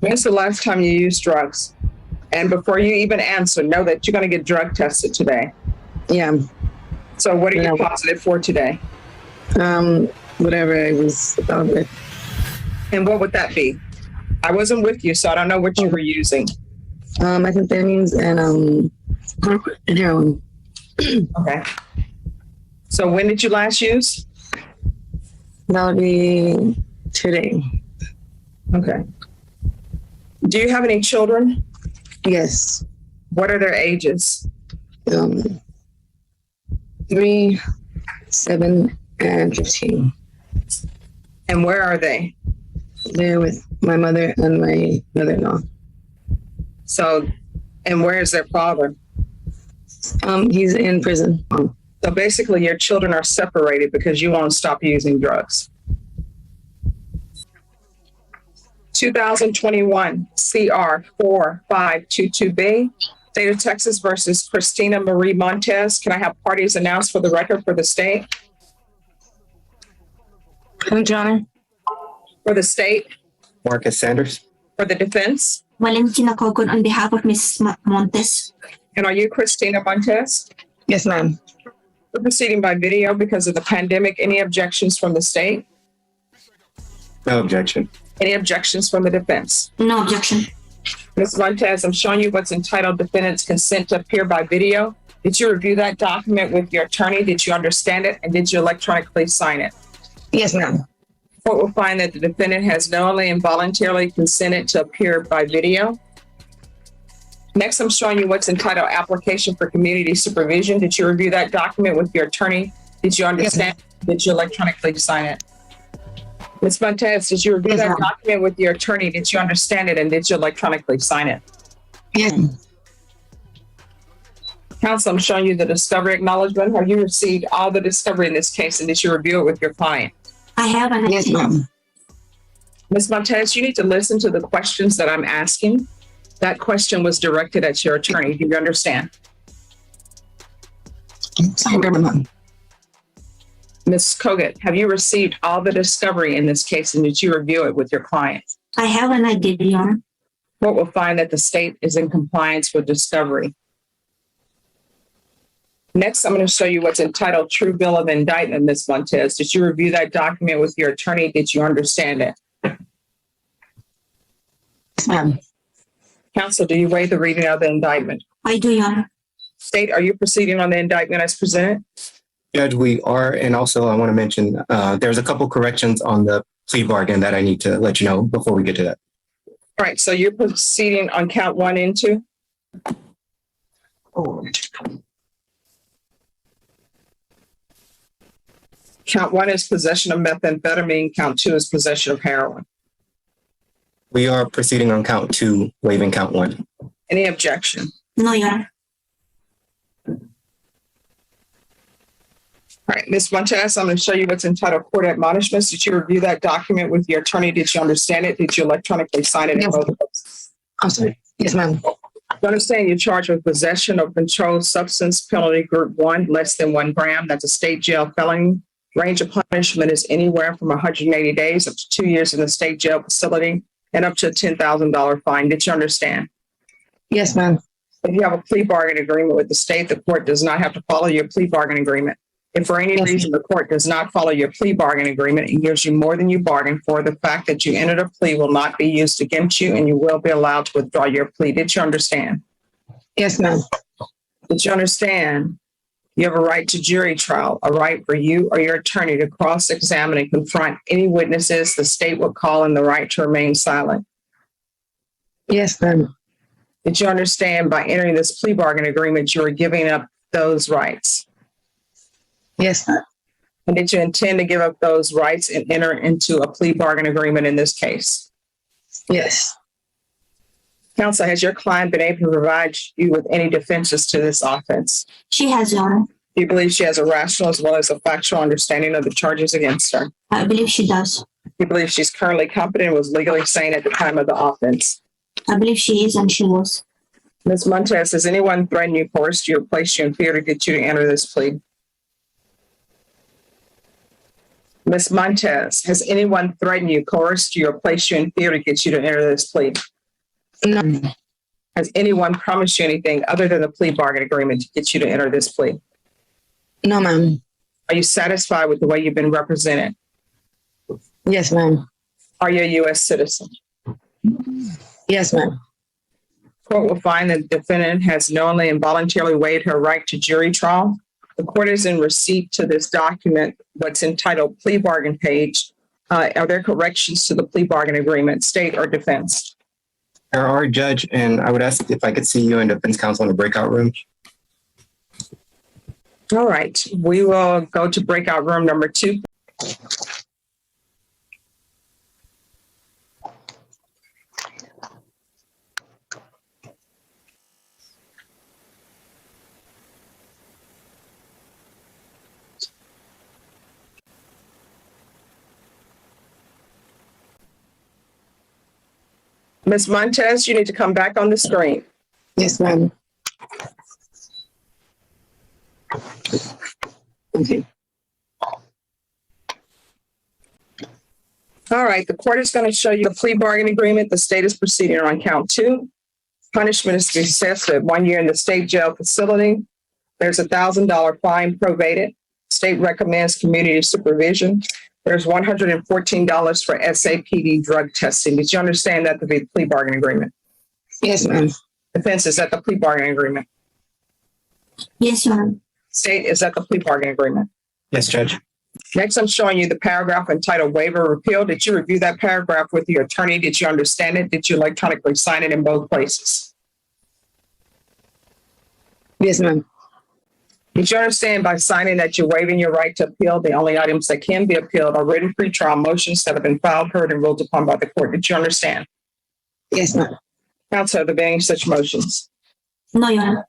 When's the last time you used drugs? And before you even answer, know that you're going to get drug tested today. Yeah. So what are you positive for today? Whatever I was with. And what would that be? I wasn't with you, so I don't know what you were using. Methamphetamines and heroin. Okay. So when did you last use? That would be today. Okay. Do you have any children? Yes. What are their ages? 3, 7, and 15. And where are they? They're with my mother and my mother-in-law. So, and where is their father? He's in prison. So basically your children are separated because you won't stop using drugs. 2021 CR 4522B, State of Texas versus Christina Marie Montez. Can I have parties announced for the record for the state? Your Honor. For the state? Marcus Sanders. For the defense? Valentina Cogon on behalf of Ms. Montes. And are you Christina Montez? Yes, ma'am. We're proceeding by video because of the pandemic. Any objections from the state? No objection. Any objections from the defense? No objection. Ms. Montez, I'm showing you what's entitled Defendant's Consent to Appear by Video. Did you review that document with your attorney? Did you understand it? And did you electronically sign it? Yes, ma'am. Court will find that the defendant has knowingly and voluntarily consented to appear by video. Next, I'm showing you what's entitled Application for Community Supervision. Did you review that document with your attorney? Did you understand? Yes. Did you electronically sign it? Ms. Montez, did you review that document with your attorney? Did you understand it? And did you electronically sign it? Yes. Counsel, I'm showing you the discovery acknowledgement. Have you received all the discovery in this case, and did you review it with your client? I have an Yes, ma'am. Ms. Montez, you need to listen to the questions that I'm asking. That question was directed at your attorney. Do you understand? Ma'am. Ms. Kogut, have you received all the discovery in this case, and did you review it with your client? I have and I did, Your Honor. Court will find that the state is in compliance with discovery. Next, I'm going to show you what's entitled True Bill of Indictment, Ms. Montez. Did you review that document with your attorney? Did you understand it? Yes, ma'am. Counsel, do you waive the reading of the indictment? I do, Your Honor. State, are you proceeding on the indictment as presented? Judge, we are, and also I want to mention there's a couple corrections on the plea bargain that I need to let you know before we get to that. All right, so you're proceeding on count 1 and 2? Count 1 is possession of methamphetamine. Count 2 is possession of heroin. We are proceeding on count 2, waiving count 1. Any objection? No, Your Honor. All right, Ms. Montez, I'm going to show you what's entitled Court Admonishments. Did you review that document with your attorney? Did you understand it? Did you electronically sign it? Yes. I'm sorry. Yes, ma'am. You understand you're charged with possession of controlled substance, penalty group 1, less than 1 gram. That's a state jail felony. Range of punishment is anywhere from 180 days up to 2 years in the state jail facility and up to a $10,000 fine. Did you understand? Yes, ma'am. If you have a plea bargain agreement with the state, the court does not have to follow your plea bargain agreement. If for any reason the court does not follow your plea bargain agreement and gives you more than you bargained for, the fact that you entered a plea will not be used against you and you will be allowed to withdraw your plea. Did you understand? Yes, ma'am. Did you understand? You have a right to jury trial, a right for you or your attorney to cross-examine and confront any witnesses the state will call, and the right to remain silent. Yes, ma'am. Did you understand by entering this plea bargain agreement, you are giving up those rights? Yes, ma'am. And did you intend to give up those rights and enter into a plea bargain agreement in this case? Yes. Counsel, has your client been able to provide you with any defenses to this offense? She has, Your Honor. Do you believe she has a rational as well as a factual understanding of the charges against her? I believe she does. Do you believe she's currently competent and was legally sane at the time of the offense? I believe she is and she was. Ms. Montez, has anyone threatened you, coerced you, or placed you in fear to get you to enter this plea? Ms. Montez, has anyone threatened you, coerced you, or placed you in fear to get you to enter this plea? No. Has anyone promised you anything other than the plea bargain agreement to get you to enter this plea? No, ma'am. Are you satisfied with the way you've been represented? Yes, ma'am. Are you a U.S. citizen? Yes, ma'am. Court will find that the defendant has knowingly and voluntarily waived her right to jury trial. The court is in receipt to this document, what's entitled plea bargain page. Are there corrections to the plea bargain agreement, state or defense? There are, Judge, and I would ask if I could see you and defense counsel in the breakout room. All right, we will go to breakout room number 2. Ms. Montez, you need to come back on the screen. Yes, ma'am. Okay. All right, the court is going to show you the plea bargain agreement. The state is proceeding on count 2. Punishment is to be assessed at 1 year in the state jail facility. There's a $1,000 fine prorated. State recommends community supervision. There's $114 for SAPD drug testing. Did you understand that to be the plea bargain agreement? Yes, ma'am. Defense, is that the plea bargain agreement? Yes, Your Honor. State, is that the plea bargain agreement? Yes, Judge. Next, I'm showing you the paragraph entitled waiver repeal. Did you review that paragraph with your attorney? Did you understand it? Did you electronically sign it in both places? Yes, ma'am. Did you understand by signing that you're waiving your right to appeal? The only items that can be appealed are written pretrial motions that have been filed, heard, and ruled upon by the court. Did you understand? Yes, ma'am. Counsel, are there any such motions? No, Your Honor.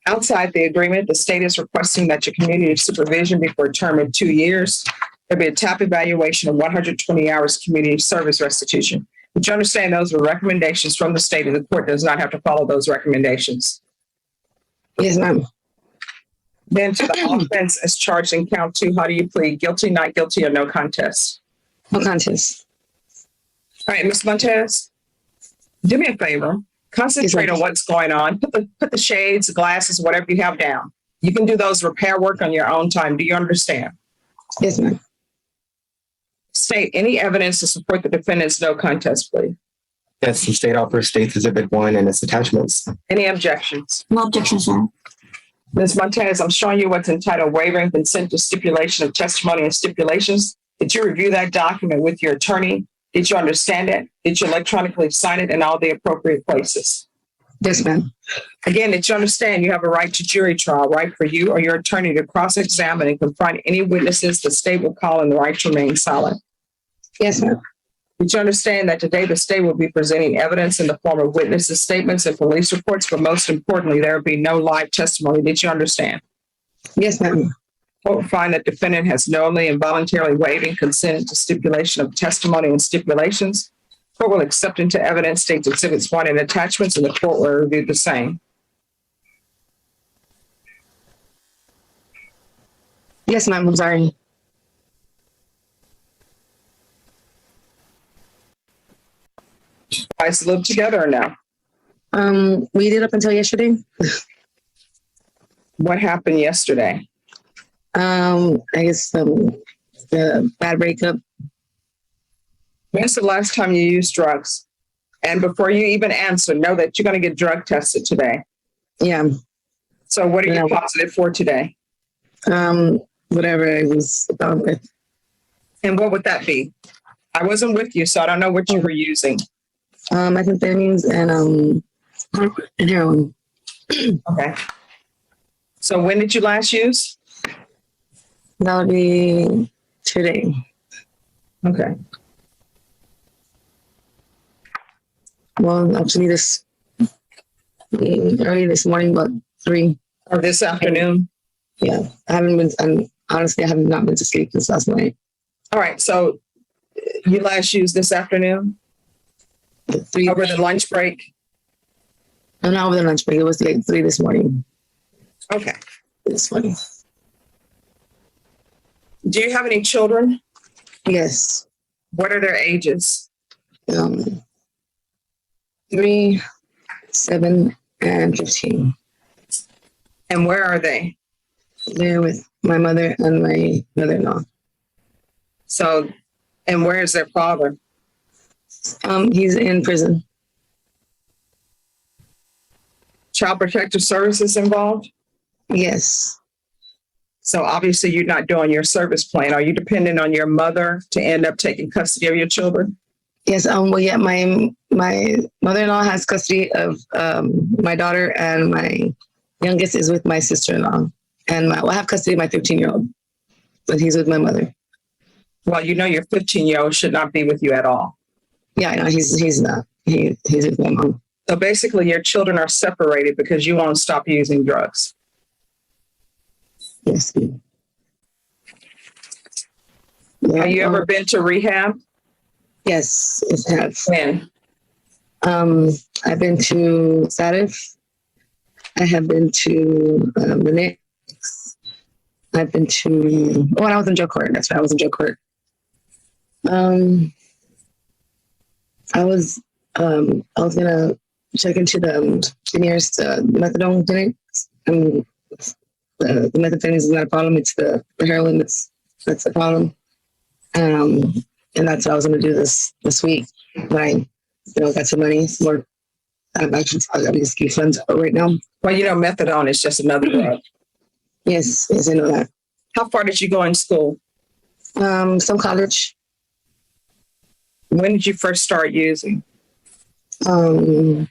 Outside the agreement, the state is requesting that your community supervision be for a term of 2 years. There'll be a TAP evaluation of 120 hours community service restitution. Did you understand those were recommendations from the state and the court does not have to follow those recommendations? Yes, ma'am. Then to the offense as charged in count 2, how do you plead? Guilty, not guilty, or no contest? No contest. All right, Ms. Montez, do me a favor. Concentrate on what's going on. Put the shades, glasses, whatever you have down. You can do those repair work on your own time. Do you understand? Yes, ma'am. State any evidence to support the defendant's no contest plea. Yes, the state offers States Exhibit 1 and its attachments. Any objections? No objections, Your Honor. Ms. Montez, I'm showing you what's entitled waiving consent to stipulation of testimony and stipulations. Did you review that document with your attorney? Did you understand it? Did you electronically sign it in all the appropriate places? Yes, ma'am. Again, did you understand you have a right to jury trial, right for you or your attorney to cross-examine and confront any witnesses the state will call and the right to remain silent? Yes, ma'am. Did you understand that today the state will be presenting evidence in the form of witnesses' statements and police reports, but most importantly, there will be no live testimony? Did you understand? Yes, ma'am. Court will find that defendant has knowingly and voluntarily waived and consented to stipulation of testimony and stipulations. Court will accept into evidence States Exhibits 1 and attachments, and the court will review the same. Yes, ma'am. I'm sorry. Guys live together or no? We did up until yesterday. What happened yesterday? I guess the bad breakup. When's the last time you used drugs? And before you even answer, know that you're going to get drug tested today. Yeah. So what are you Yeah. positive for today? Whatever it was with. And what would that be? I wasn't with you, so I don't know what you were using. Methamphetamines and heroin. Okay. So when did you last use? That would be today. Okay. Well, actually, early this morning, about 3. Or this afternoon? Yeah, I haven't been. And honestly, I have not been to sleep since last night. All right. So you last used this afternoon 3 over the lunch break? not over the lunch break. It was like 3 this morning. Okay. This morning. Do you have any children? Yes. What are their ages? 3, 7, and 15. And where are they? They're with my mother and my mother-in-law. So, and where is their father? He's in prison. Child Protective Services involved? Yes. So obviously you're not doing your service plan. Are you dependent on your mother to end up taking custody of your children? Yes. Well, yeah. My mother-in-law has custody of my daughter, and my youngest is with my sister-in-law. And I have custody of my 15-year-old, but he's with my mother. Well, you know your 15-year-old should not be with you at all. Yeah, I know he's not. He's with my mom. So basically your children are separated because you won't stop using drugs. Yes. Have you ever been to rehab? Yes, it has. When? I've been to Saturday. I have been to the next. I've been to when I was in drug court. That's right, I was in drug court. I was gonna check into the nearest methadone clinic. The methamphetamine is not a problem. It's the heroin that's the problem. And that's what I was gonna do this week when I got some money. Some more. I just keep funds right now. Well, you know, methadone is just another drug. Yes, I know that. How far did you go in school? Some college. When did you first start using? About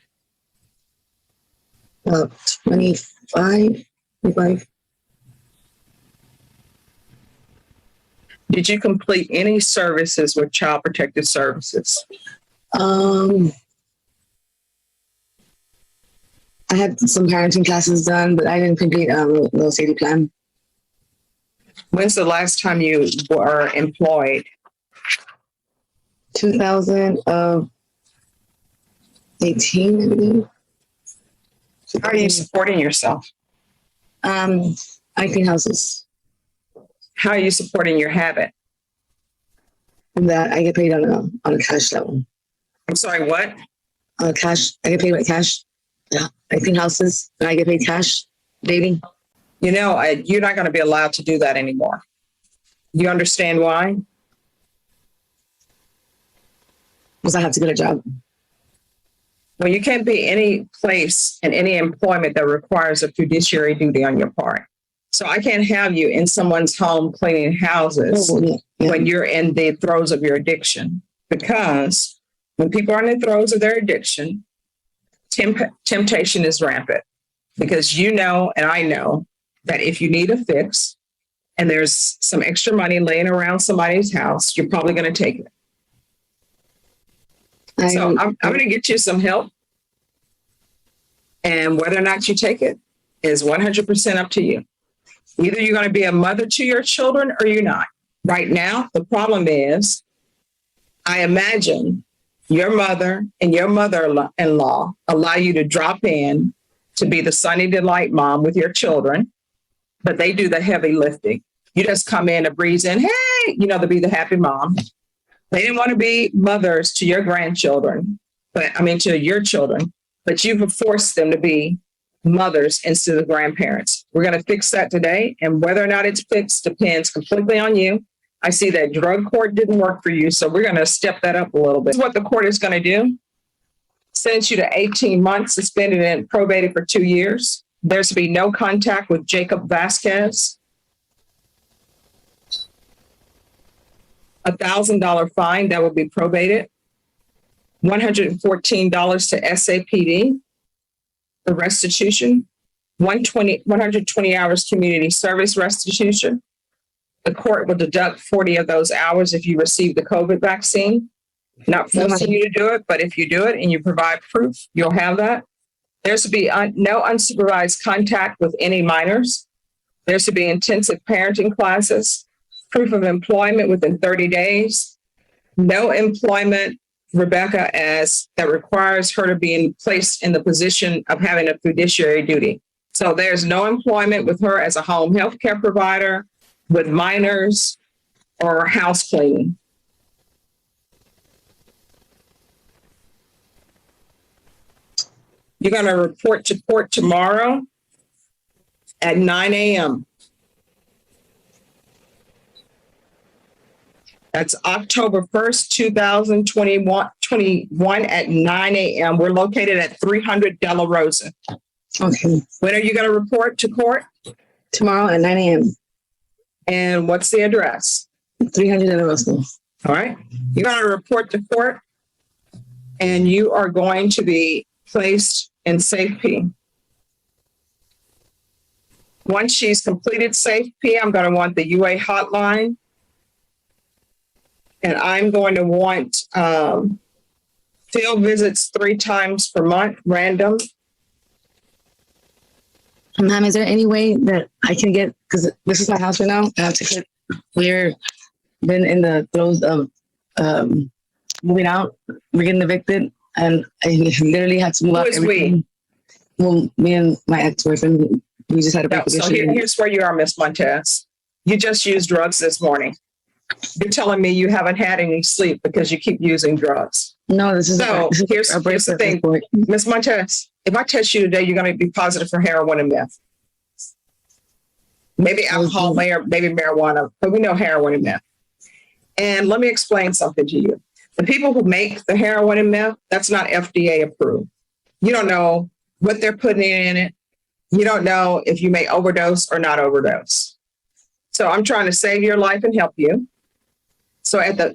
25. Did you complete any services with Child Protective Services? I had some parenting classes done, but I didn't complete a little safety plan. When's the last time you were employed? 2018, I believe. How are you supporting yourself? I clean houses. How are you supporting your habit? That I get paid on a cash level. I'm sorry, what? Cash. I get paid with cash. Yeah, I clean houses and I get paid cash daily. You know, you're not going to be allowed to do that anymore. You understand why? Because I have to get a job. Well, you can't be any place in any employment that requires a fiduciary duty on your part. So I can't have you in someone's home cleaning houses when you're in the throes of your addiction. Because when people are in the throes of their addiction, temptation is rampant. Because you know, and I know, that if you need a fix and there's some extra money laying around somebody's house, you're probably going to take it. So I'm going to get you some help. And whether or not you take it is 100% up to you. Either you're going to be a mother to your children or you're not. Right now, the problem is, I imagine your mother and your mother-in-law allow you to drop in to be the sunny delight mom with your children, but they do the heavy lifting. You just come in and breeze in, hey, to be the happy mom. They didn't want to be mothers to your grandchildren, to your children, but you've forced them to be mothers instead of grandparents. We're going to fix that today. And whether or not it's fixed depends completely on you. I see that drug court didn't work for you, so we're going to step that up a little bit. This is what the court is going to do. Sentence you to 18 months, suspended and probated for 2 years. There's to be no contact with Jacob Vasquez. $1,000 fine that will be probated. $114 to SAPD for restitution. 120 hours community service restitution. The court will deduct 40 of those hours if you receive the COVID vaccine. Not forcing you to do it, but if you do it and you provide proof, you'll have that. There's to be no unsupervised contact with any minors. There's to be intensive parenting classes, proof of employment within 30 days, no employment, Rebecca, that requires her to be placed in the position of having a fiduciary duty. So there's no employment with her as a home health care provider, with minors, or house cleaning. You're going to report to court tomorrow at 9 a.m. That's October 1st, 2021 at 9 a.m. We're located at 300 Della Rosa. Okay. When are you going to report to court? Tomorrow at 9 a.m. And what's the address? 300 in a Russell. All right. You're going to report to court and you are going to be placed in safety. Once she's completed safety, I'm going to want the UA hotline. And I'm going to want field visits 3 times per month, random. Ma'am, is there any way that I can get, because this is my house right now, I have to get, we're been in the throes of moving out. We're getting evicted, and I literally had to move out. Who is we? Well, me and my ex-boyfriend, we just had a break. So here's where you are, Miss Montez. You just used drugs this morning. You're telling me you haven't had any sleep because you keep using drugs. No, this is here's the thing, Miss Montez. If I test you today, you're going to be positive for heroin and meth. Maybe alcohol, maybe marijuana, but we know heroin and meth. And let me explain something to you. The people who make the heroin and meth, that's not FDA approved. You don't know what they're putting in it. You don't know if you may overdose or not overdose. So I'm trying to save your life and help you. So at the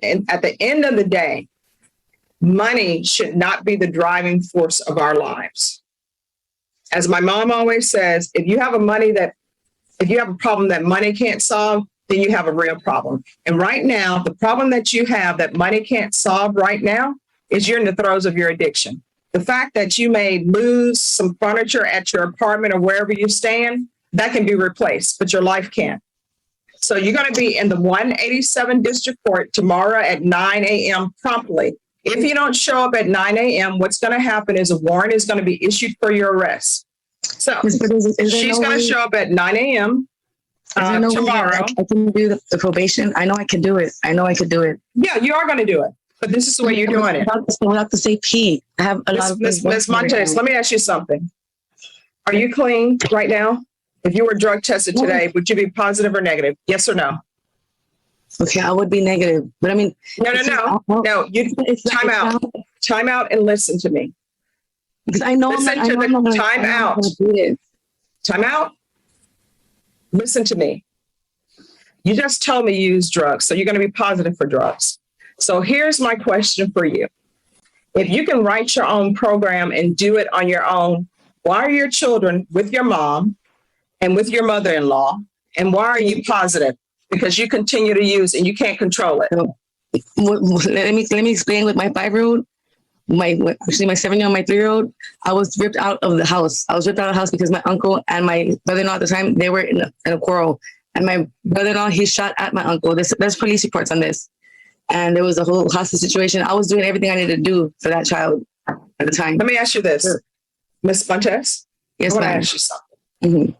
end of the day, money should not be the driving force of our lives. As my mom always says, if you have a problem that money can't solve, then you have a real problem. And right now, the problem that you have that money can't solve right now is you're in the throes of your addiction. The fact that you may lose some furniture at your apartment or wherever you stand, that can be replaced, but your life can't. So you're going to be in the 187 District Court tomorrow at 9 a.m. promptly. If you don't show up at 9 a.m., what's going to happen is a warrant is going to be issued for your arrest. So she's going to show up at 9 a.m. Tomorrow. I can do the probation. I know I can do it. Yeah, you are going to do it. But this is the way you're doing it. Without the safety, I have a lot of Ms. Montez, let me ask you something. Are you clean right now? If you were drug tested today, would you be positive or negative? Yes or no? Okay, I would be negative. But I mean, no. You time out and listen to me. Because I know Time out. Listen to me. You just told me you use drugs, so you're going to be positive for drugs. So here's my question for you. If you can write your own program and do it on your own, why are your children with your mom and with your mother-in-law? And why are you positive? Because you continue to use and you can't control it. Let me explain with my 5-year-old. My 7-year-old, my 3-year-old, I was ripped out of the house. Because my uncle and my brother-in-law at the time, they were in a quarrel. And my brother-in-law, he shot at my uncle. There's police reports on this. And there was a whole hostage situation. I was doing everything I needed to do for that child at the time. Let me ask you this, Ms. Fuentes. Yes, I want to ma'am. ask you something. Mm-hmm.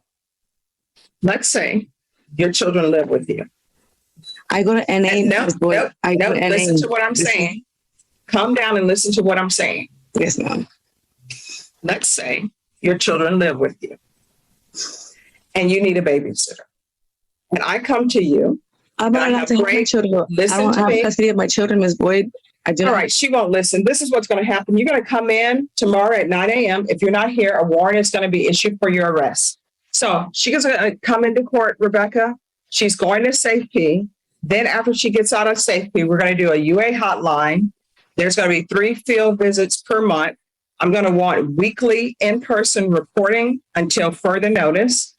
Let's say your children live with you. I go to NA. Listen to what I'm saying. Calm down and listen to what I'm saying. Yes, ma'am. Let's say your children live with you and you need a babysitter. And I come to you. I'm not allowed to have my children. Listen I don't to have me. custody of my children, Ms. Boyd. I do. All right, she won't listen. This is what's going to happen. You're going to come in tomorrow at 9 a.m. If you're not here, a warrant is going to be issued for your arrest. So she's going to come into court, Rebecca. She's going to safety. Then after she gets out of safety, we're going to do a UA hotline. There's going to be 3 field visits per month. I'm going to want weekly in-person reporting until further notice.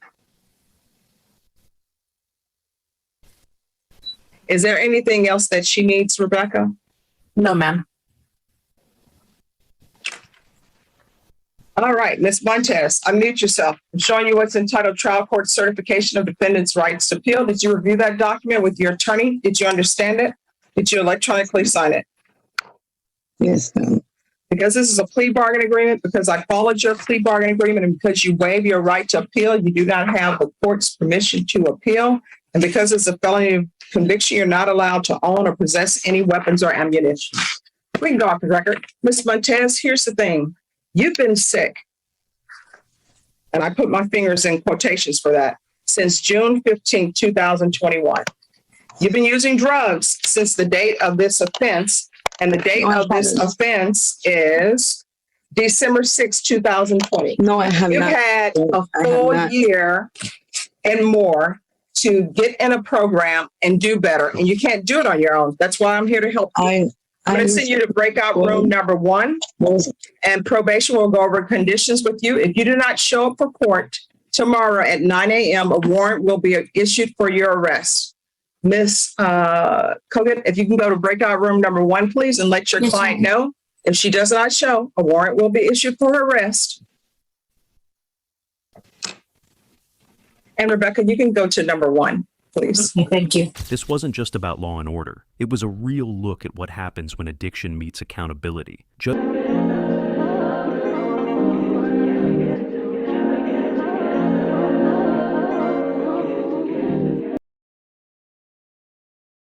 Is there anything else that she needs, Rebecca? No, ma'am. All right, Ms. Montez, unmute yourself. I'm showing you what's entitled Trial Court Certification of Defendant's Rights to Appeal. Did you review that document with your attorney? Did you understand it? Did you electronically sign it? Yes, ma'am. Because this is a plea bargain agreement, because I followed your plea bargain agreement, and because you waive your right to appeal, you do not have the court's permission to appeal. And because it's a felony conviction, you're not allowed to own or possess any weapons or ammunition. We can go off the record. Ms. Montez, here's the thing. You've been sick. and I put my fingers in quotations for that, since June 15th, 2021. You've been using drugs since the date of this offense, and the date No, I of this haven't. offense is December 6th, 2020. No, I have You've not. had a I have full not. year and more to get in a program and do better, and you can't do it on your own. That's why I'm here to help you. I'm going to send you to breakout room number 1, and probation will go over conditions with you. If you do not show up for court tomorrow at 9 a.m., a warrant will be issued for your arrest. Miss Kogan, if you can go to breakout room number 1, please, and let your Yes, client ma'am. know. If she does not show, a warrant will be issued for her arrest. And Rebecca, you can go to number 1, please. Thank you. This wasn't just about law and order. It was a real look at what happens when addiction meets accountability.